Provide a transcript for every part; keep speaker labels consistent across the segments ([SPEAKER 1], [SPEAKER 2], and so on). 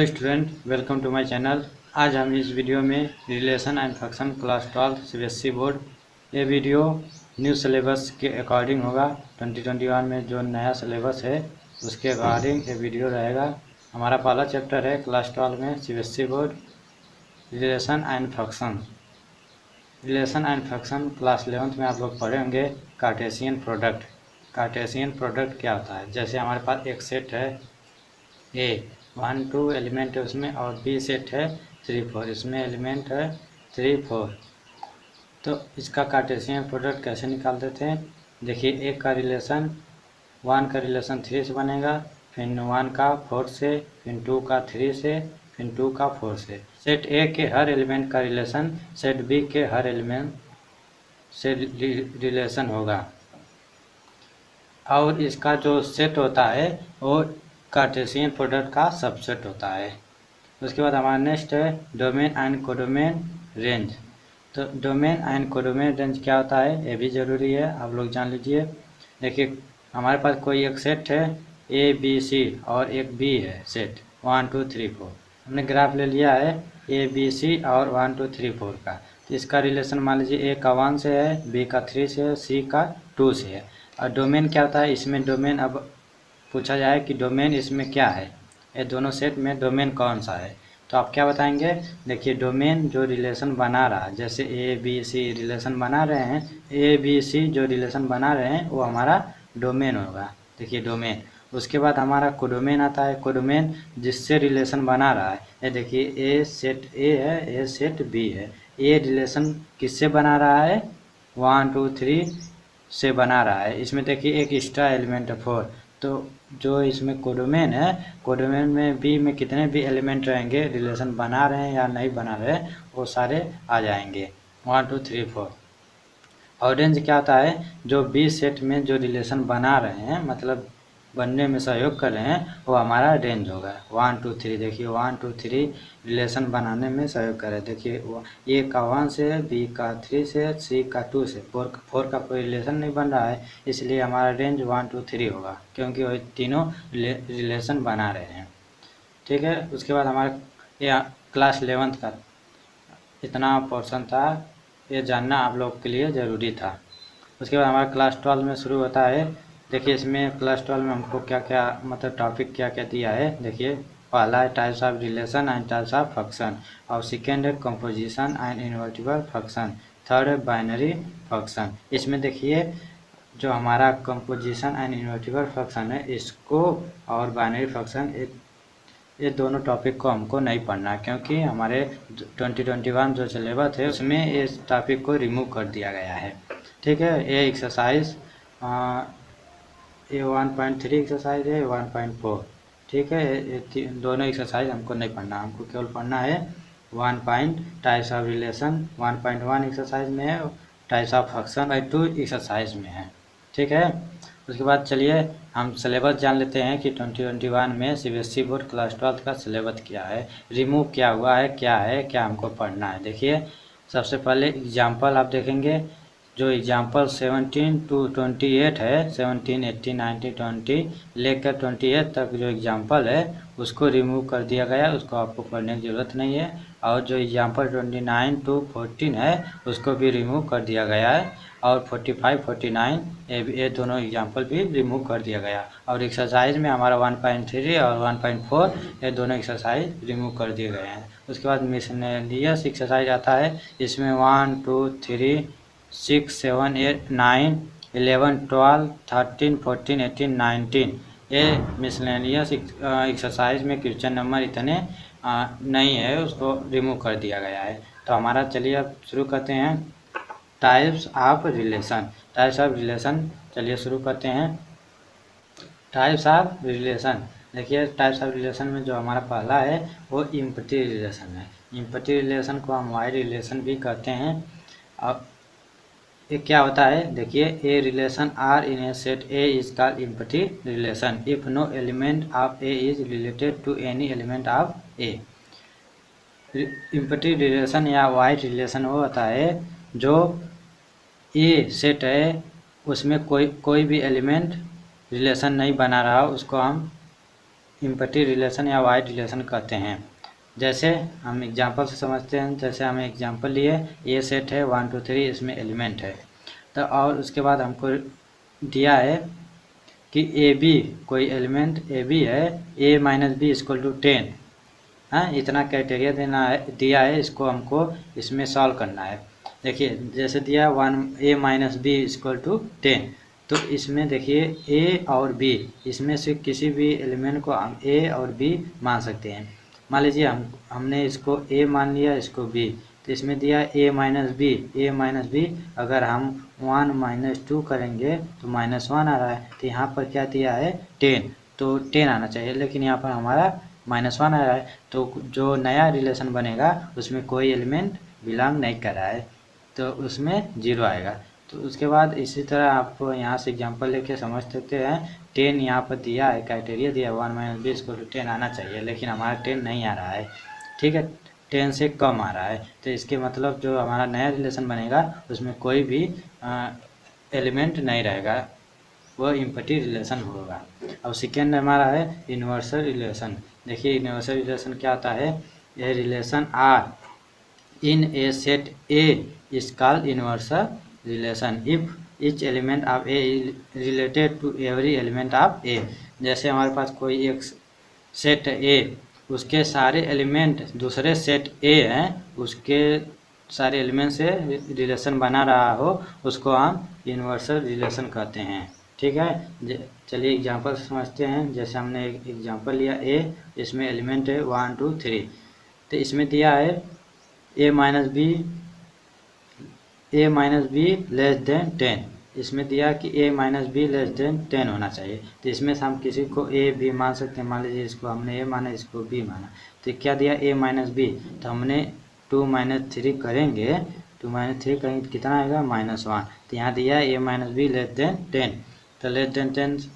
[SPEAKER 1] Hello student, welcome to my channel. आज हम इस वीडियो में relation and function class 12 CBSE board, ये वीडियो न्यू सिलेबस के अकॉर्डिंग होगा। 2021 में जो नया सिलेबस है उसके अकॉर्डिंग ये वीडियो रहेगा। हमारा पहला चैप्टर है क्लास 12 में CBSE board, relation and function. Relation and function class 11th में आप लोग पढ़ेंगे कार्टेशियन प्रोडक्ट। कार्टेशियन प्रोडक्ट क्या होता है? जैसे हमारे पास एक सेट है ए 1 2 एलिमेंट है उसमें, और बी सेट है 3 4, इसमें एलिमेंट है 3 4। तो इसका कार्टेशियन प्रोडक्ट कैसे निकाल देते हैं? देखिए, एक का रिलेशन 1 का रिलेशन 3 से बनेगा, फिर 1 का 4 से, फिर 2 का 3 से, फिर 2 का 4 से। सेट ए के हर एलिमेंट का रिलेशन सेट बी के हर एलिमेंट से रिलेशन होगा, और इसका जो सेट होता है वो कार्टेशियन प्रोडक्ट का सबसेट होता है। उसके बाद हमारा नेक्स्ट है डोमेन एंड कोडोमेन रेंज। तो डोमेन एंड कोडोमेन रेंज क्या होता है ये भी ज़रूरी है, आप लोग जान लीजिए। देखिए, हमारे पास कोई एक सेट है ए बी सी और एक बी है सेट 1 2 3 4। हमने ग्राफ ले लिया है ए बी सी और 1 2 3 4 का। तो इसका रिलेशन मान लीजिए ए का 1 से है, बी का 3 से है, सी का 2 से है। और डोमेन क्या होता है? इसमें डोमेन, अब पूछा जाए कि डोमेन इसमें क्या है, ये दोनों सेट में डोमेन कौन सा है, तो आप क्या बताएंगे? देखिए, डोमेन जो रिलेशन बना रहा है, जैसे ए बी सी रिलेशन बना रहे हैं, ए बी सी जो रिलेशन बना रहे हैं वो हमारा डोमेन होगा। देखिए डोमेन। उसके बाद हमारा कोडोमेन आता है। कोडोमेन जिससे रिलेशन बना रहा है, ये देखिए ए सेट ए है, ए सेट बी है। ए रिलेशन किससे बना रहा है? 1 2 3 से बना रहा है। इसमें देखिए एक एक्स्ट्रा एलिमेंट है 4। तो जो इसमें कोडोमेन है, कोडोमेन में बी में कितने भी एलिमेंट रहेंगे, रिलेशन बना रहे हैं या नहीं बना रहे, वो सारे आ जाएंगे 1 2 3 4। और रेंज क्या होता है? जो बी सेट में जो रिलेशन बना रहे हैं, मतलब बनने में सहयोग कर रहे हैं, वो हमारा रेंज होगा 1 2 3। देखिए 1 2 3 रिलेशन बनाने में सहयोग कर रहे हैं। देखिए ए का 1 से, बी का 3 से, सी का 2 से, 4 का कोई रिलेशन नहीं बन रहा है, इसलिए हमारा रेंज 1 2 3 होगा, क्योंकि वो तीनों रिलेशन बना रहे हैं। ठीक है। उसके बाद हमारा ये क्लास 11th का इतना पोर्शन था, ये जानना आप लोग के लिए ज़रूरी था। उसके बाद हमारा क्लास 12 में शुरू होता है। देखिए, इसमें क्लास 12 में हमको क्या क्या, मतलब टॉपिक क्या क्या दिया है। देखिए, पहला है types of relation and types of function, और सेकेंड है composition and invertible function, third है बाइनरी फंक्शन। इसमें देखिए जो हमारा कंपोजिशन एंड इन्वर्टिबल फंक्शन है, इसको और बाइनरी फंक्शन, ये दोनों टॉपिक को हमको नहीं पढ़ना है, क्योंकि हमारे 2021 जो सिलेबस है उसमें इस टॉपिक को रिमूव कर दिया गया है। ठीक है। ये एक्सरसाइज ये 1.3 एक्सरसाइज है, 1.4। ठीक है। ये दोनों एक्सरसाइज हमको नहीं पढ़ना, हमको केवल पढ़ना है 1 टाइप्स ऑफ रिलेशन 1.1 एक्सरसाइज में है, टाइप्स ऑफ फंक्शन 2 एक्सरसाइज में है। ठीक है। उसके बाद चलिए हम सिलेबस जान लेते हैं कि 2021 में सीबीएसई बोर्ड क्लास 12 का सिलेबस क्या है, रिमूव क्या हुआ है, क्या हमको पढ़ना है। देखिए, सबसे पहले एग्जाम्पल आप देखेंगे। जो एग्जाम्पल 17 to 28 है, 17 18 19 20 लेकर 28 तक जो एग्जाम्पल है उसको रिमूव कर दिया गया है, उसको आपको पढ़ने की ज़रूरत नहीं है। और जो एग्जाम्पल 29 to 14 है उसको भी रिमूव कर दिया गया है, और 45 49 ये दोनों एग्जाम्पल भी रिमूव कर दिया गया। और एक्सरसाइज में हमारा 1.3 और 1.4 ये दोनों एक्सरसाइज रिमूव कर दिए गए हैं। उसके बाद मिसलेनियस एक्सरसाइज आता है, इसमें 1 2 3 6 7 8 9 11 12 13 14 18 19 ये मिसलेनियस एक्सरसाइज में क्वेश्चन नंबर इतने नहीं है, उसको रिमूव कर दिया गया है। तो हमारा चलिए अब शुरू करते हैं types of relation. Types of relation चलिए शुरू करते हैं। टाइप्स ऑफ रिलेशन, देखिए टाइप्स ऑफ रिलेशन में जो हमारा पहला है वो इम्पटी रिलेशन है। इम्पटी रिलेशन को हम वाई रिलेशन भी कहते हैं। अब ये क्या होता है? देखिए, a relation R in a set A is called empty relation if no element of A is related to any element of A. Empty relation या वाई रिलेशन वो होता है जो ए सेट है उसमें कोई भी एलिमेंट रिलेशन नहीं बना रहा, उसको हम इम्पटी रिलेशन या वाइड रिलेशन कहते हैं। जैसे हम एग्जांपल से समझते हैं। जैसे हमें एग्जांपल लिए ये सेट है 1 2 3, इसमें एलिमेंट है तो, और उसके बाद हमको दिया है कि ए बी, कोई एलिमेंट ए बी है, ए माइनस बी इक्वल टू 10। हाँ, इतना क्राइटेरिया देना है, दिया है, इसको हमको इसमें सॉल्व करना है। देखिए जैसे दिया 1 ए माइनस बी इक्वल टू 10, तो इसमें देखिए ए और बी, इसमें से किसी भी एलिमेंट को हम ए और बी मान सकते हैं। मान लीजिए हमने इसको ए मान लिया, इसको बी, तो इसमें दिया ए माइनस बी, अगर हम 1 माइनस 2 करेंगे तो -1 आ रहा है। तो यहाँ पर क्या दिया है 10, तो 10 आना चाहिए, लेकिन यहाँ पर हमारा -1 आ रहा है। तो जो नया रिलेशन बनेगा उसमें कोई एलिमेंट बिलोंग नहीं कर रहा है, तो उसमें 0 आएगा। तो उसके बाद इसी तरह आप यहाँ से एग्जांपल लेके समझ सकते हैं। 10 यहाँ पर दिया है, क्राइटेरिया दिया है 1 माइनस बी इक्वल टू 10 आना चाहिए, लेकिन हमारा 10 नहीं आ रहा है। ठीक है, 10 से कम आ रहा है, तो इसके मतलब जो हमारा नया रिलेशन बनेगा उसमें कोई भी एलिमेंट नहीं रहेगा, वो इम्पटी रिलेशन होगा। अब सेकेंड हमारा है यूनिवर्सल रिलेशन। देखिए यूनिवर्सल रिलेशन क्या होता है। ये relation R in a set A is called universal relation if each element of A related to every element of A. जैसे हमारे पास कोई एक सेट ए, उसके सारे एलिमेंट दूसरे सेट ए हैं, उसके सारे एलिमेंट से रिलेशन बना रहा हो, उसको हम यूनिवर्सल रिलेशन कहते हैं। ठीक है, चलिए एग्जांपल समझते हैं। जैसे हमने एक एग्जांपल लिया ए, इसमें एलिमेंट है 1 2 3, तो इसमें दिया है ए माइनस बी लेस देन 10। इसमें दिया कि ए माइनस बी लेस देन 10 होना चाहिए। तो इसमें से हम किसी को ए बी मान सकते हैं। मान लीजिए इसको हमने ए माना, इसको बी माना, तो क्या दिया ए माइनस बी, तो हमने 2 माइनस 3 करेंगे, 2 माइनस 3 करेंगे कितना आएगा -1। तो यहाँ दिया ए माइनस बी लेस देन 10, तो लेस देन 10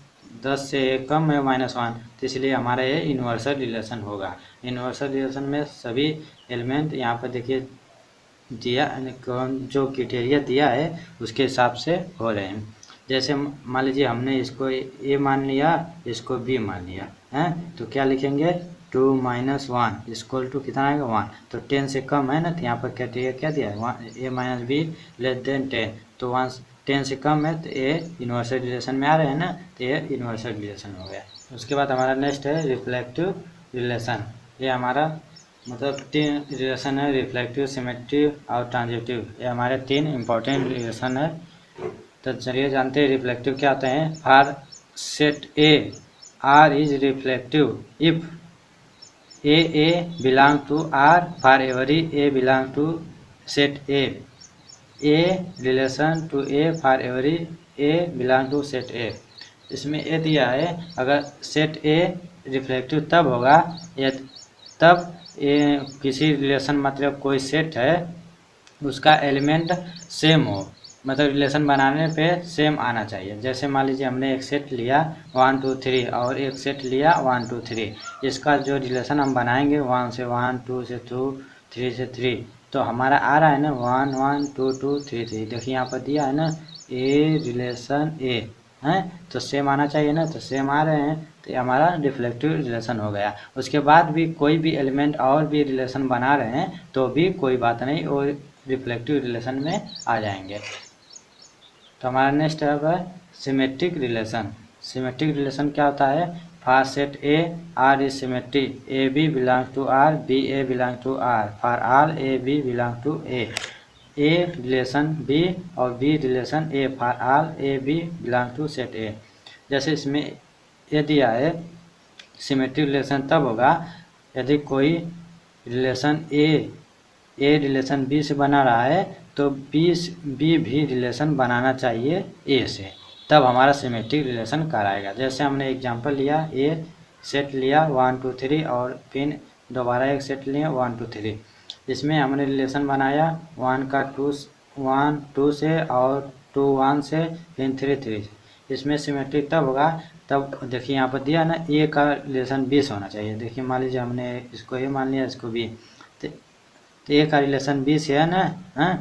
[SPEAKER 1] 10 से कम है -1, तो इसलिए हमारा ये यूनिवर्सल रिलेशन होगा। यूनिवर्सल रिलेशन में सभी एलिमेंट यहाँ पर देखिए दिया, जो क्राइटेरिया दिया है उसके हिसाब से हो रहे हैं। जैसे मान लीजिए हमने इसको ए मान लिया, इसको बी मान लिया है, तो क्या लिखेंगे 2 माइनस 1 इक्वल टू कितना आएगा 1। तो 10 से कम है ना, तो यहाँ पर क्राइटेरिया क्या दिया है ए माइनस बी लेस देन 10, तो 10 से कम है, तो ए यूनिवर्सल रिलेशन में आ रहे हैं ना, तो ये यूनिवर्सल रिलेशन हो गया। उसके बाद हमारा नेक्स्ट है रिफ्लेक्टिव रिलेशन। ये हमारा मतलब 3 रिलेशन है, रिफ्लेक्टिव, सिमेट्रिव और ट्रांजिटिव। ये हमारे 3 इम्पोर्टेंट रिलेशन है। तो चलिए जानते हैं रिफ्लेक्टिव क्या होते हैं। For set A R is reflective if A belong to R for every A belong to set A relation to A for every A belong to set A. इसमें A दिया है, अगर सेट ए reflective तब होगा तब ये किसी relation मतलब कोई सेट है उसका एलिमेंट सेम हो, मतलब रिलेशन बनाने पे सेम आना चाहिए। जैसे मान लीजिए हमने एक सेट लिया 1 2 3 और एक सेट लिया 1 2 3, इसका जो रिलेशन हम बनाएंगे 1 से 1 2 से 2 3 से 3, तो हमारा आ रहा है ना 1 1 2 2 3 3। देखिए यहाँ पर दिया है ना ए रिलेशन ए है, तो सेम आना चाहिए ना, तो सेम आ रहे हैं, तो ये हमारा रिफ्लेक्टिव रिलेशन हो गया। उसके बाद भी कोई भी एलिमेंट और भी रिलेशन बना रहे हैं तो भी कोई बात नहीं, वो रिफ्लेक्टिव रिलेशन में आ जाएंगे। तो हमारा नेक्स्ट है सिमेट्रिक रिलेशन। सिमेट्रिक रिलेशन क्या होता है। For set A R is symmetric, a b belong to R, b a belong to R, for all a b belong to A relation b और b relation a for all a b belong to set A. जैसे इसमें ये दिया है symmetric relation तब होगा यदि कोई रिलेशन ए रिलेशन बी से बना रहा है, तो बी भी रिलेशन बनाना चाहिए ए से, तब हमारा सिमेट्रिक रिलेशन कराएगा। जैसे हमने एग्जांपल लिया ए सेट लिया 1 2 3 और फिर दोबारा एक सेट लिया 1 2 3, इसमें हमने रिलेशन बनाया 1 का 2 से और 2 1 से फिर 3 3। इसमें सिमेट्रिक तब होगा तब देखिए यहाँ पर दिया ना ए का रिलेशन बी से होना चाहिए। देखिए मान लीजिए हमने इसको ए मान लिया, इसको बी, तो ए का रिलेशन बी से है ना,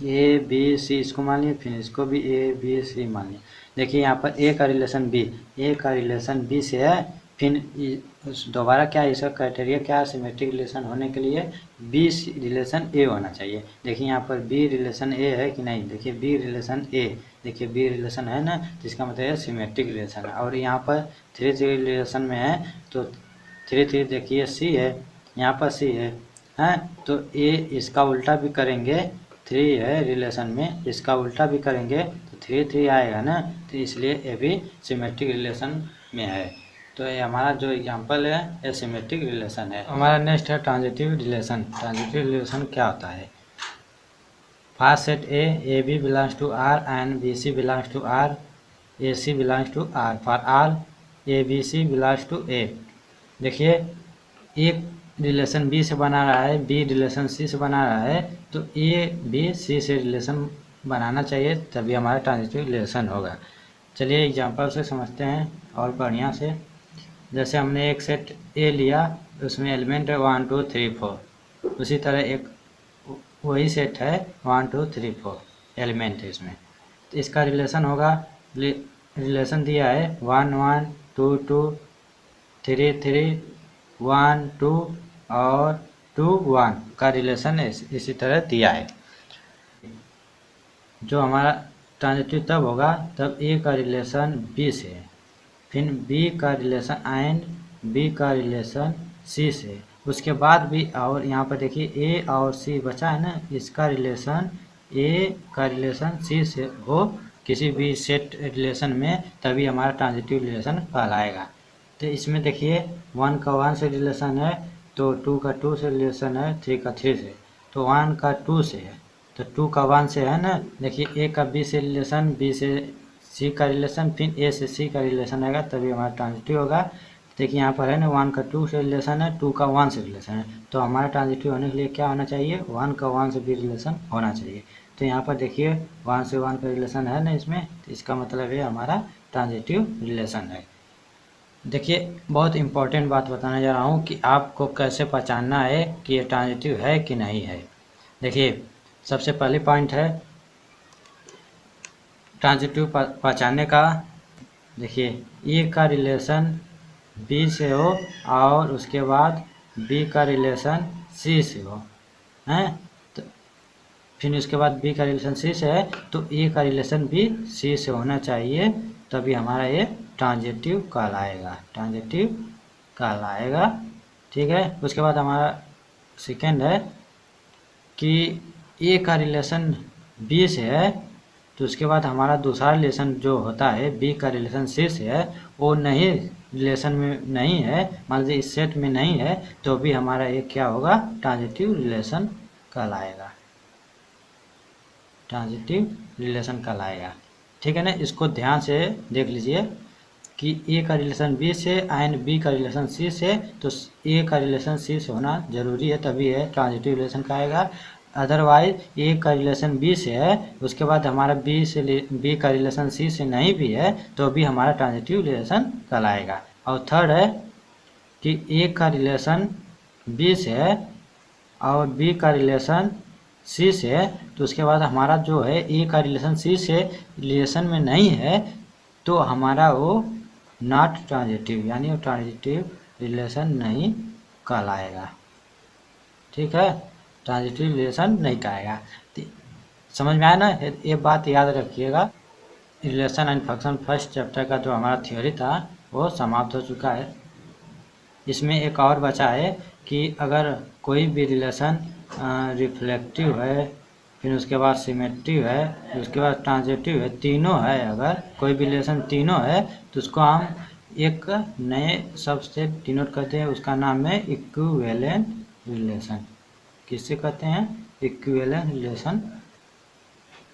[SPEAKER 1] ए बी सी इसको मान लिया, फिर इसको भी ए बी सी मान लिया। देखिए यहाँ पर ए का रिलेशन बी से है, फिर दोबारा क्या इसका क्राइटेरिया क्या, सिमेट्रिक रिलेशन होने के लिए बी रिलेशन ए होना चाहिए। देखिए यहाँ पर बी रिलेशन ए है कि नहीं, देखिए बी रिलेशन ए, देखिए बी रिलेशन है ना, तो इसका मतलब है सिमेट्रिक रिलेशन है। और यहाँ पर 3 रिलेशन में है तो 3 देखिए सी है, यहाँ पर सी है, तो ए इसका उल्टा भी करेंगे, 3 है रिलेशन में, इसका उल्टा भी करेंगे तो 3 आएगा ना, तो इसलिए ये भी सिमेट्रिक रिलेशन में है। तो ये हमारा जो एग्जांपल है ये सिमेट्रिक रिलेशन है। हमारा नेक्स्ट है ट्रांजिटिव रिलेशन। ट्रांजिटिव रिलेशन क्या होता है? First set a b belongs to R and b c belongs to R, a c belongs to R, for all a b c belongs to A. देखिए एक relation B से बना रहा है, B relation सी से बना रहा है, तो ए बी सी से रिलेशन बनाना चाहिए, तभी हमारा ट्रांजिटिव रिलेशन होगा। चलिए एग्जांपल से समझते हैं और बढ़िया से। जैसे हमने एक सेट ए लिया, उसमें एलिमेंट है 1 2 3 4, उसी तरह एक वही सेट है 1 2 3 4 एलिमेंट है इसमें, तो इसका रिलेशन होगा, रिलेशन दिया है 1 1 2 2 3 3 1 2 और 2 1 का रिलेशन इसी तरह दिया है। जो हमारा ट्रांजिटिव तब होगा तब ए का रिलेशन बी से है, फिर बी का रिलेशन एंड बी का रिलेशन सी से, उसके बाद भी, और यहाँ पर देखिए ए और सी बचा है ना, इसका रिलेशन ए का रिलेशन सी से हो किसी भी सेट रिलेशन में, तभी हमारा ट्रांजिटिव रिलेशन कहलाएगा। तो इसमें देखिए 1 का 1 से रिलेशन है, तो 2 का 2 से रिलेशन है, 3 का 3 से, तो 1 का 2 से है, तो 2 का 1 से है ना। देखिए ए का बी से रिलेशन, बी से सी का रिलेशन, फिर ए से सी का रिलेशन आएगा, तभी हमारा ट्रांजिटिव होगा। देखिए यहाँ पर है ना 1 का 2 से रिलेशन है, 2 का 1 से रिलेशन है, तो हमारा ट्रांजिटिव होने के लिए क्या होना चाहिए, 1 का 1 से भी रिलेशन होना चाहिए। तो यहाँ पर देखिए 1 से 1 का रिलेशन है ना इसमें, तो इसका मतलब है हमारा ट्रांजिटिव रिलेशन है। देखिए बहुत इंपॉर्टेंट बात बताने जा रहा हूँ कि आपको कैसे पहचानना है कि ये ट्रांजिटिव है कि नहीं है। देखिए सबसे पहले पॉइंट है ट्रांजिटिव पहचानने का। देखिए ए का रिलेशन बी से हो और उसके बाद बी का रिलेशन सी से हो, हैं, तो फिर उसके बाद बी का रिलेशन सी से है, तो ए का रिलेशन भी सी से होना चाहिए, तभी हमारा ये ट्रांजिटिव कहलाएगा, ट्रांजिटिव कहलाएगा। ठीक है, उसके बाद हमारा सेकेंड है कि ए का रिलेशन बी से है, तो उसके बाद हमारा दूसरा रिलेशन जो होता है बी का रिलेशन सी से है, वो नहीं रिलेशन में नहीं है, मान लीजिए इस सेट में नहीं है, तो भी हमारा ये क्या होगा, ट्रांजिटिव रिलेशन कहलाएगा, ट्रांजिटिव रिलेशन कहलाएगा। ठीक है ना, इसको ध्यान से देख लीजिए कि ए का रिलेशन बी से एंड बी का रिलेशन सी से, तो ए का रिलेशन सी से होना जरूरी है, तभी है ट्रांजिटिव रिलेशन कहलाएगा। अदरवाइज ए का रिलेशन बी से है, उसके बाद हमारा बी का रिलेशन सी से नहीं भी है, तो भी हमारा ट्रांजिटिव रिलेशन कहलाएगा। और थर्ड है कि ए का रिलेशन बी से है और बी का रिलेशन सी से है, तो उसके बाद हमारा जो है ए का रिलेशन सी से रिलेशन में नहीं है, तो हमारा वो नॉट ट्रांजिटिव, यानी वो ट्रांजिटिव रिलेशन नहीं कहलाएगा। ठीक है, ट्रांजिटिव रिलेशन नहीं कहलाएगा। समझ में आया ना, ये बात याद रखिएगा। Relation and function first chapter का जो हमारा थ्योरी था वो समाप्त हो चुका है। इसमें एक और बचा है कि अगर कोई भी रिलेशन रिफ्लेक्टिव है, फिर उसके बाद सिमेट्रिव है, फिर उसके बाद ट्रांजिटिव है, तीनों है, अगर कोई भी रिलेशन तीनों है, तो उसको हम एक नए सबसे डिनोट करते हैं, उसका नाम है इक्विवेलेंट रिलेशन। किससे कहते हैं, इक्विवेलेंट रिलेशन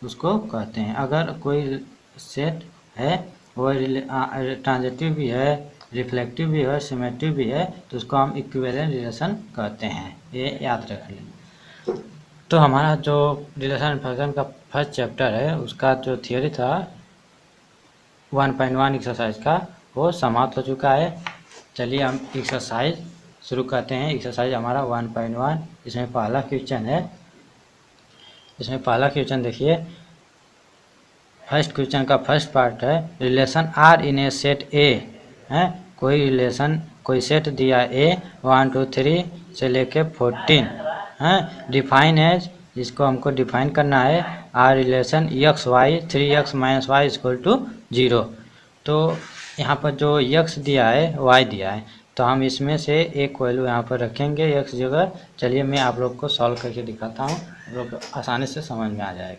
[SPEAKER 1] उसको कहते हैं। अगर कोई सेट है वो ट्रांजिटिव भी है, रिफ्लेक्टिव भी है, सिमेट्रिव भी है, तो उसको हम इक्विवेलेंट रिलेशन कहते हैं, ये याद रख लें। तो हमारा जो रिलेशन एंड फंक्शन का फर्स्ट चैप्टर है उसका जो थियोरी था 1.1 एक्सरसाइज का वो समाप्त हो चुका है। चलिए हम एक्सरसाइज शुरू करते हैं। एक्सरसाइज हमारा 1.1, इसमें पहला क्वेश्चन है। इसमें पहला क्वेश्चन देखिए, फर्स्ट क्वेश्चन का फर्स्ट पार्ट है, relation R in a set A है, कोई सेट दिया ए 1 2 3 से लेके 14 है, डिफाइन एज, इसको हमको डिफाइन करना है R relation X Y 3x - y = 0। तो यहाँ पर जो x दिया है y दिया है, तो हम इसमें से एक वैल्यू यहाँ पर रखेंगे x जगह। चलिए मैं आप लोग को सॉल्व करके दिखाता हूँ, आप लोग आसानी से समझ में आ जाएगा।